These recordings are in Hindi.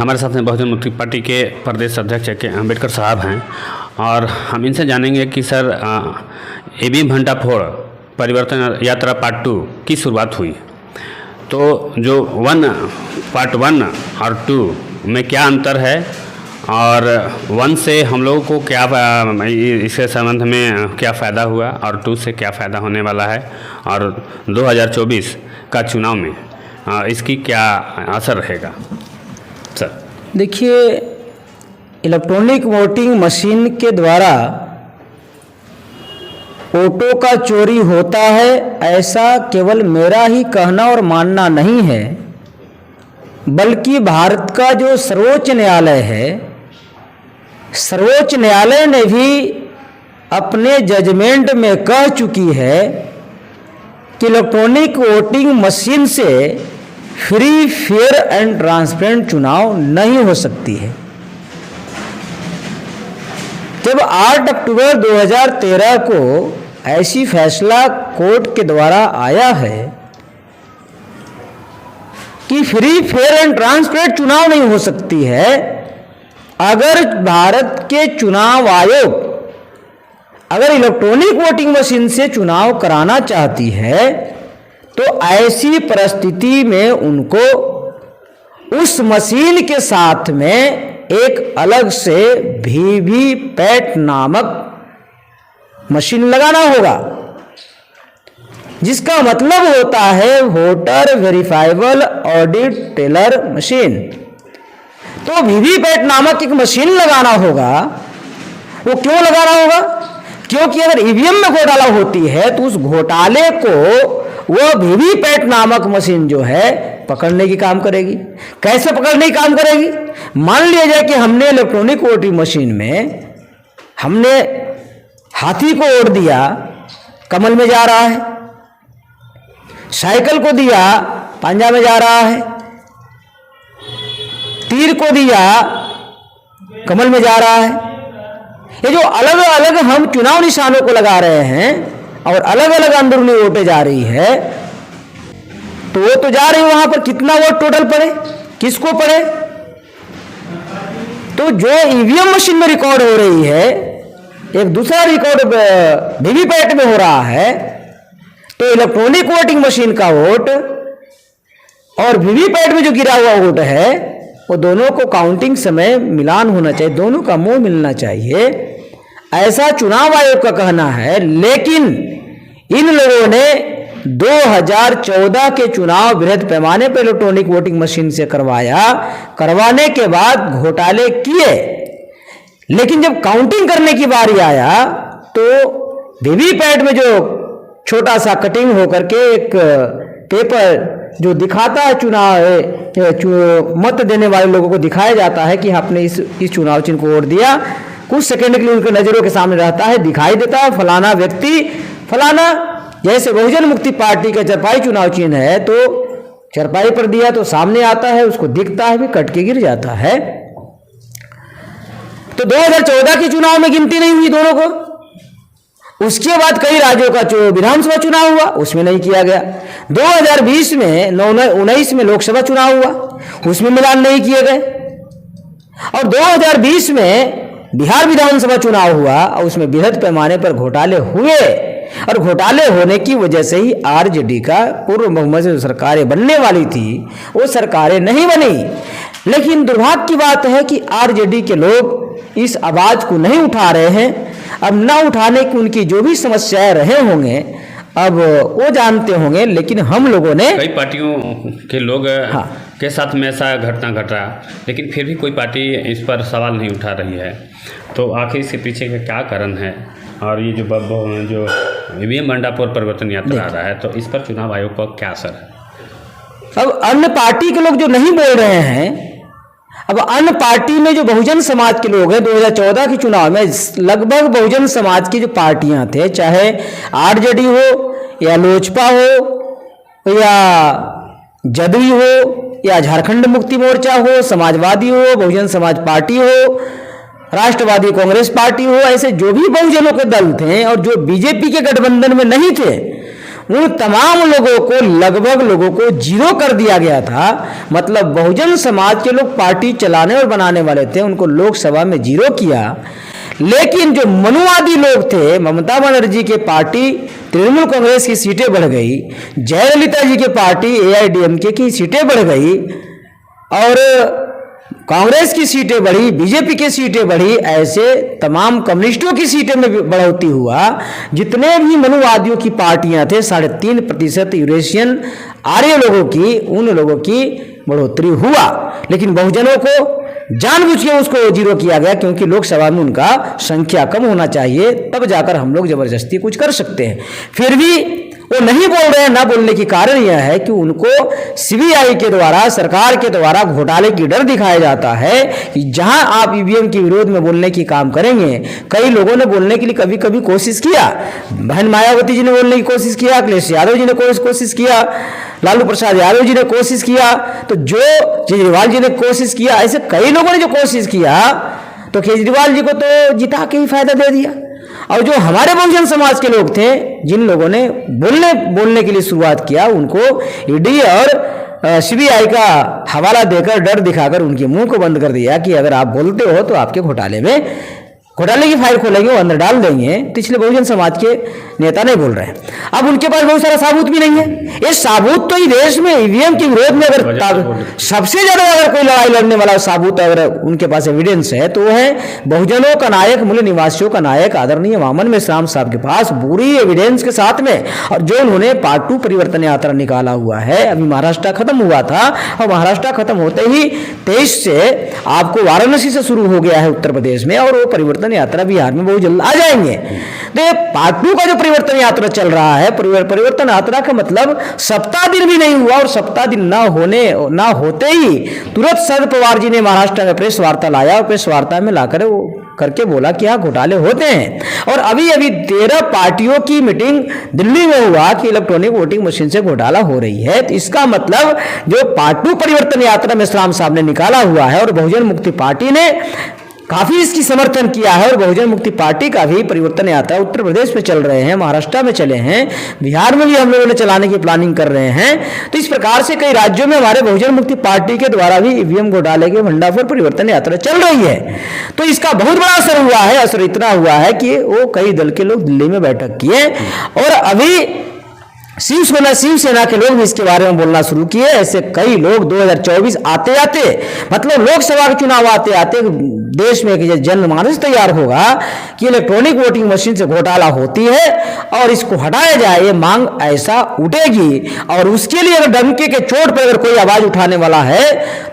हमारे साथ में बहुजन मुक्ति पार्टी के प्रदेश अध्यक्ष के अम्बेडकर साहब हैं और हम इनसे जानेंगे कि सर ईवीएम भंडाफोड़ परिवर्तन यात्रा पार्ट 2 की शुरुआत हुई, तो जो पार्ट 1 और 2 में क्या अंतर है और 1 से हम लोगों को क्या इसके संबंध में क्या फ़ायदा हुआ और 2 से क्या फ़ायदा होने वाला है और 2024 का चुनाव में इसकी क्या असर रहेगा सर? देखिए, इलेक्ट्रॉनिक वोटिंग मशीन के द्वारा वोटों का चोरी होता है, ऐसा केवल मेरा ही कहना और मानना नहीं है, बल्कि भारत का जो सर्वोच्च न्यायालय है, सर्वोच्च न्यायालय ने भी अपने जजमेंट में कह चुकी है कि इलेक्ट्रॉनिक वोटिंग मशीन से फ्री, फेयर एंड ट्रांसपेरेंट चुनाव नहीं हो सकती है। जब 8 अक्टूबर 2013 को ऐसी फैसला कोर्ट के द्वारा आया है कि फ्री, फेयर एंड ट्रांसपेरेंट चुनाव नहीं हो सकती है, अगर भारत के चुनाव आयोग अगर इलेक्ट्रॉनिक वोटिंग मशीन से चुनाव कराना चाहती है तो ऐसी परिस्थिति में उनको उस मशीन के साथ में एक अलग से वीवीपैट नामक मशीन लगाना होगा, जिसका मतलब होता है voter verifiable audit teller machine. तो वीवीपैट नामक एक मशीन लगाना होगा। वो क्यों लगाना होगा? क्योंकि अगर ईवीएम में घोटाला होती है तो उस घोटाले को वो वीवीपैट नामक मशीन जो है पकड़ने की काम करेगी। कैसे पकड़ने की काम करेगी? मान लिया जाए कि हमने इलेक्ट्रॉनिक वोटिंग मशीन में हमने हाथी को वोट दिया, कमल में जा रहा है, साइकिल को दिया, पंजा में जा रहा है, तीर को दिया, कमल में जा रहा है। ये जो अलग अलग हम चुनाव निशानों को लगा रहे हैं और अलग अलग अंदरूनी वोटें जा रही है, तो वो तो जा रही है, वहां पर कितना वोट टोटल पड़े, किसको पड़े? तो जो ईवीएम मशीन में रिकॉर्ड हो रही है, एक दूसरा रिकॉर्ड वीवीपैट में हो रहा है, तो इलेक्ट्रॉनिक वोटिंग मशीन का वोट और वीवीपैट में जो गिरा हुआ वोट है वो दोनों को काउंटिंग समय मिलान होना चाहिए, दोनों का मुंह मिलना चाहिए, ऐसा चुनाव आयोग का कहना है। लेकिन इन लोगों ने 2014 के चुनाव बृहद पैमाने पर इलेक्ट्रॉनिक वोटिंग मशीन से करवाया, करवाने के बाद घोटाले किए, लेकिन जब काउंटिंग करने की बारी आया तो वीवीपैट में जो छोटा सा कटिंग होकर के एक पेपर जो दिखाता है मत देने वाले लोगों को दिखाया जाता है कि आपने इस चुनाव चिन्ह को वोट दिया, कुछ सेकंड के लिए उनके नजरों के सामने रहता है, दिखाई देता है फलाना व्यक्ति फलाना, जैसे बहुजन मुक्ति पार्टी का चरपाई चुनाव चिन्ह है तो चरपाई पर दिया तो सामने आता है, उसको दिखता है, भी कट के गिर जाता है। तो 2014 के चुनाव में गिनती नहीं हुई दोनों को। उसके बाद कई राज्यों का जो विधानसभा चुनाव हुआ उसमें नहीं किया गया। 2020 में 19 में लोकसभा चुनाव हुआ, उसमें मिलान नहीं किए गए, और 2020 में बिहार विधानसभा चुनाव हुआ और उसमें बृहद पैमाने पर घोटाले हुए, और घोटाले होने की वजह से ही आरजेडी का पूर्व बहुमत से जो सरकारें बनने वाली थी वो सरकारें नहीं बनी। लेकिन दुर्भाग्य की बात है कि आरजेडी के लोग इस आवाज को नहीं उठा रहे हैं। अब ना उठाने की उनकी जो भी समस्याएं रहे होंगे अब वो जानते होंगे, लेकिन हम लोगों ने कई पार्टियों के लोग के साथ में ऐसा घटना घट रहा, लेकिन फिर भी कोई पार्टी इस पर सवाल नहीं उठा रही है, तो आखिर इसके पीछे का क्या कारण है? और ये जो ईवीएम भंडाफोड़ परिवर्तन यात्रा आ रहा है, तो इस पर चुनाव आयोग का क्या असर है? अब अन्य पार्टी के लोग जो नहीं बोल रहे हैं, अब अन्य पार्टी में जो बहुजन समाज के लोग हैं, 2014 के चुनाव में लगभग बहुजन समाज की जो पार्टियां थे, चाहे आरजेडी हो या लोजपा हो या जदयू हो या झारखंड मुक्ति मोर्चा हो, समाजवादी हो, बहुजन समाज पार्टी हो, राष्ट्रवादी कांग्रेस पार्टी हो, ऐसे जो भी बहुजनों के दल थे और जो बीजेपी के गठबंधन में नहीं थे, उन तमाम लोगों को, लगभग लोगों को जीरो कर दिया गया था। मतलब बहुजन समाज के लोग पार्टी चलाने और बनाने वाले थे, उनको लोकसभा में जीरो किया। लेकिन जो मनुवादी लोग थे, ममता बनर्जी के पार्टी तृणमूल कांग्रेस की सीटें बढ़ गई, जयललिता जी के पार्टी AIADMK की सीटें बढ़ गई और कांग्रेस की सीटें बढ़ी, बीजेपी की सीटें बढ़ी, ऐसे तमाम कम्युनिस्टों की सीटें में बढ़ोतरी हुआ। जितने भी मनुवादियों की पार्टियां थे, 3.5% यूरेशियन आर्य लोगों की, उन लोगों की बढ़ोतरी हुआ। लेकिन बहुजनों को जानबूझ के उसको जीरो किया गया, क्योंकि लोकसभा में उनका संख्या कम होना चाहिए, तब जाकर हम लोग जबरदस्ती कुछ कर सकते हैं। फिर भी वो नहीं बोल रहे हैं। ना बोलने की कारण यह है कि उनको CBI के द्वारा, सरकार के द्वारा घोटाले की डर दिखाया जाता है कि जहां आप EVM के विरोध में बोलने की काम करेंगे। कई लोगों ने बोलने के लिए कभी कभी कोशिश किया, बहन मायावती जी ने बोलने की कोशिश किया, अखिलेश यादव जी ने कोशिश किया, लालू प्रसाद यादव जी ने कोशिश किया, तो जो केजरीवाल जी ने कोशिश किया, ऐसे कई लोगों ने जो कोशिश किया, तो केजरीवाल जी को तो जिता के ही फायदा दे दिया। और जो हमारे बहुजन समाज के लोग थे, जिन लोगों ने बोलने के लिए शुरुआत किया, उनको ED और CBI का हवाला देकर, डर दिखाकर उनके मुंह को बंद कर दिया कि अगर आप बोलते हो तो आपके घोटाले की फाइल खोलेंगे, वो अंदर डाल देंगे। तो इसलिए बहुजन समाज के नेता नहीं बोल रहे हैं। अब उनके पास बहुत सारा साबूत भी नहीं है। ये साबूत तो ही देश में EVM के विरोध में अगर सबसे ज्यादा अगर कोई लड़ाई लड़ने वाला साबूत अगर उनके पास एविडेंस है, तो वो है बहुजनों का नायक, मूल निवासियों का नायक आदरणीय वामन मेश्राम साहब के पास पूरी एविडेंस के साथ में। और जो उन्होंने पार्ट 2 परिवर्तन यात्रा निकाला हुआ है, अभी महाराष्ट्र खत्म हुआ था, और महाराष्ट्र खत्म होते ही 23 से आपको वाराणसी से शुरू हो गया है उत्तर प्रदेश में, और वो परिवर्तन यात्रा बिहार में बहुत जल्द आ जाएंगे। तो ये पार्ट 2 का जो परिवर्तन यात्रा चल रहा है, परिवर्तन यात्रा का मतलब सप्ताह दिन भी नहीं हुआ, और सप्ताह दिन ना होते ही तुरंत शरद पवार जी ने महाराष्ट्र में प्रेस वार्ता लाया, और प्रेस वार्ता में लाकर वो करके बोला कि हाँ घोटाले होते हैं। और अभी 13 पार्टियों की मीटिंग दिल्ली में हुआ कि इलेक्ट्रॉनिक वोटिंग मशीन से घोटाला हो रही है। तो इसका मतलब जो पार्ट 2 परिवर्तन यात्रा मेश्राम साहब ने निकाला हुआ है, और बहुजन मुक्ति पार्टी ने काफी इसकी समर्थन किया है, और बहुजन मुक्ति पार्टी का भी परिवर्तन यात्रा उत्तर प्रदेश में चल रहे हैं, महाराष्ट्र में चले हैं, बिहार में भी हम लोगों ने चलाने की प्लानिंग कर रहे हैं। तो इस प्रकार से कई राज्यों में हमारे बहुजन मुक्ति पार्टी के द्वारा भी EVM घोटाले के भंडाफोड़ परिवर्तन यात्रा चल रही है। तो इसका बहुत बड़ा असर हुआ है। असर इतना हुआ है कि वो कई दल के लोग दिल्ली में बैठक किए, और अभी शिवसेना के लोग भी इसके बारे में बोलना शुरू किए। ऐसे कई लोग 2024 आते आते, मतलब लोकसभा के चुनाव आते आते देश में एक जनमानस तैयार होगा कि इलेक्ट्रॉनिक वोटिंग मशीन से घोटाला होती है और इसको हटाया जाए, ये मांग ऐसा उठेगी। और उसके लिए अगर डंके के चोट पर अगर कोई आवाज उठाने वाला है,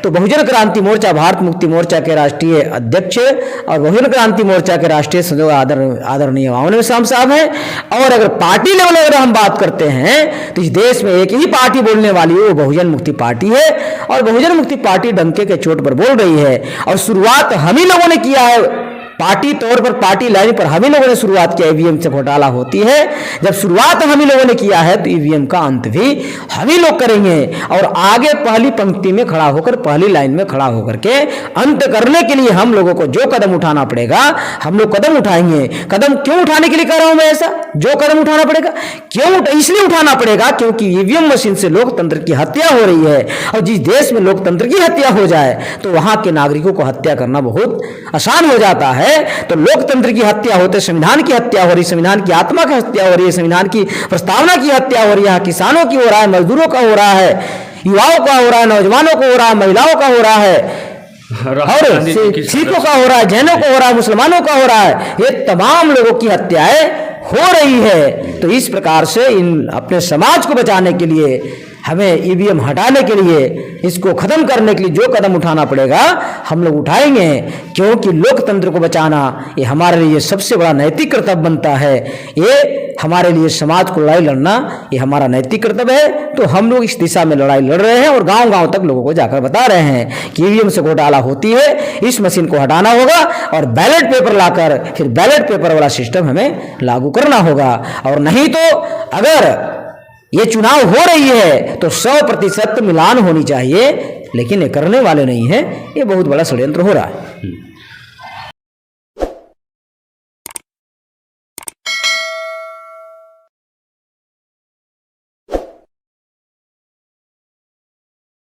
तो बहुजन क्रांति मोर्चा, भारत मुक्ति मोर्चा के राष्ट्रीय अध्यक्ष और बहुजन क्रांति मोर्चा के राष्ट्रीय संयोजक आदरणीय वामन मेश्राम साहब हैं। और अगर पार्टी लेवल अगर हम बात करते हैं, तो इस देश में एक ही पार्टी बोलने वाली है, वो बहुजन मुक्ति पार्टी है। और बहुजन मुक्ति पार्टी डंके के चोट पर बोल रही है, और शुरुआत हम ही लोगों ने किया है। पार्टी तौर पर, पार्टी लाइन पर हम ही लोगों ने शुरुआत किया। EVM से घोटाला होती है, जब शुरुआत हम ही लोगों ने किया है, तो EVM का अंत भी हम ही लोग करेंगे। और आगे पहली पंक्ति में खड़ा होकर, पहली लाइन में खड़ा होकर के अंत करने के लिए हम लोगों को जो कदम उठाना पड़ेगा, हम लोग कदम उठाएंगे। कदम क्यों उठाने के लिए कह रहा हूं मैं ऐसा? जो कदम उठाना पड़ेगा, क्यों इसलिए उठाना पड़ेगा क्योंकि EVM मशीन से लोकतंत्र की हत्या हो रही है। और जिस देश में लोकतंत्र की हत्या हो जाए, तो वहां के नागरिकों को हत्या करना बहुत आसान हो जाता है। तो लोकतंत्र की हत्या होते, संविधान की हत्या हो रही, संविधान की आत्मा की हत्या हो रही है, संविधान की प्रस्तावना की हत्या हो रही है। किसानों की हो रहा है, मजदूरों का हो रहा है, युवाओं का हो रहा है, नौजवानों को हो रहा है, महिलाओं का हो रहा है, और सिखों का हो रहा है, जैनों को हो रहा है, मुसलमानों का हो रहा है। ये तमाम लोगों की हत्याएं हो रही है। तो इस प्रकार से इन अपने समाज को बचाने के लिए, हमें EVM हटाने के लिए, इसको खत्म करने के लिए जो कदम उठाना पड़ेगा हम लोग उठाएंगे। क्योंकि लोकतंत्र को बचाना ये हमारे लिए सबसे बड़ा नैतिक कर्तव्य बनता है। ये हमारे लिए समाज को लड़ाई लड़ना ये हमारा नैतिक कर्तव्य है। तो हम लोग इस दिशा में लड़ाई लड़ रहे हैं, और गांव गांव तक लोगों को जाकर बता रहे हैं कि EVM से घोटाला होती है, इस मशीन को हटाना होगा, और बैलेट पेपर लाकर फिर बैलेट पेपर वाला सिस्टम हमें लागू करना होगा। और नहीं तो अगर ये चुनाव हो रही है तो 100% मिलान होनी चाहिए, लेकिन ये करने वाले नहीं है। ये बहुत बड़ा षड्यंत्र हो रहा है।